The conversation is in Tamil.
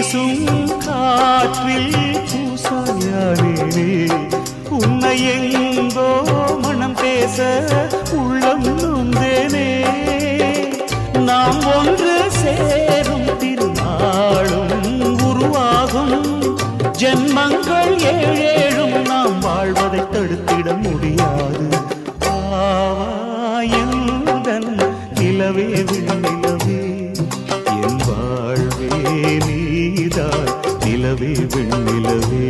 வீசும் காற்றில் பூசாயானே உன்னை எங்கோ மனம் பேச உள்ளம் நொந்தேனே நாம் ஒன்று சேரும் திருநாளும் உருவாகும் ஜென்மங்கள் ஏழேழும் நாம் வாழ்வதை தடுத்திட முடியாது ஆவாயந்தன் நிலவே விண்ணிலவே என் வாழ்வே நீதான் நிலவே விண்ணிலவே